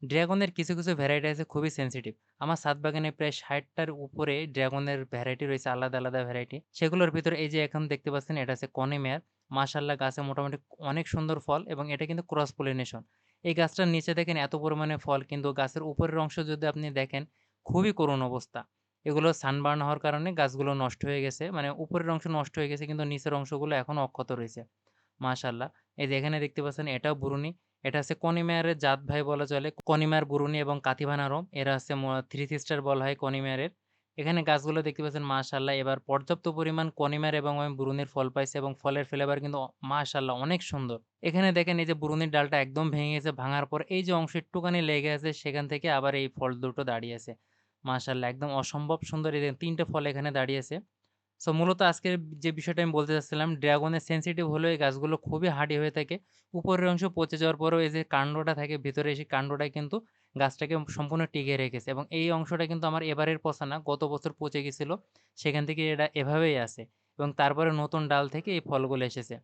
ড্রাগনের কিছু ভ্যারাইটি আছে খুবই সেনসিটিভ। আমার ছাদ বাগানে প্রায় ৬০ টার উপরে ড্রাগনের ভ্যারাইটি রয়েছে আলাদা ভ্যারাইটি। সেগুলোর ভিতরে এই যে এখন দেখতে পাচ্ছেন এটা হচ্ছে কনিমেয়ার। মাশাআল্লাহ গাছে মোটামুটি অনেক সুন্দর ফল এবং এটা কিন্তু ক্রস পলিনেশন। এই গাছটার নিচে দেখেন এত পরিমাণে ফল কিন্তু গাছের উপরের অংশ যদি আপনি দেখেন খুবই করুণ অবস্থা। এগুলো সানবার্ন হওয়ার কারণে গাছগুলো নষ্ট হয়ে গেছে। মানে উপরের অংশ নষ্ট হয়ে গেছে কিন্তু নিচের অংশগুলো এখনো অক্ষত রয়েছে। মাশাআল্লাহ। এই যে এখানে দেখতে পাচ্ছেন এটাও বুরুনি। এটা হচ্ছে কনিমেয়ারের জাত ভাই বলা চলে। কনিমেয়ার বুরুনি এবং কাতিভানা রোম এরা হচ্ছে থ্রি সিস্টার বলা হয় কনিমেয়ারের। এখানে গাছগুলো দেখতে পাচ্ছেন মাশাআল্লাহ এবার পর্যাপ্ত পরিমাণ কনিমেয়ার এবং বুরুনির ফল পাইছে এবং ফলের ফ্লেভার কিন্তু মাশাআল্লাহ অনেক সুন্দর। এখানে দেখেন এই যে বুরুনির ডালটা একদম ভেঙে গেছে, ভাঙার পর এই যে অংশ একটুখানি লেগে আছে সেখান থেকে আবার এই ফল দুটো দাঁড়িয়ে আছে। মাশাআল্লাহ একদম অসম্ভব সুন্দর এই যে ৩ টে ফল এখানে দাঁড়িয়ে আছে। সো মূলত আজকের যে বিষয়টা আমি বলতে চাচ্ছিলাম, ড্রাগনের সেনসিটিভ হলেও এই গাছগুলো খুবই হার্ডি হয়ে থাকে। উপরের অংশ পচে যাওয়ার পরেও এই যে কান্ডটা থাকে ভিতরে সেই কান্ডটাই কিন্তু গাছটাকে সম্পূর্ণ টিকিয়ে রেখেছে এবং এই অংশটা কিন্তু আমার এবারের পচা না, গত বছর পচে গেছিল। সেখান থেকে এটা এভাবেই আছে এবং তারপরে নতুন ডাল থেকে এই ফলগুলো এসেছে।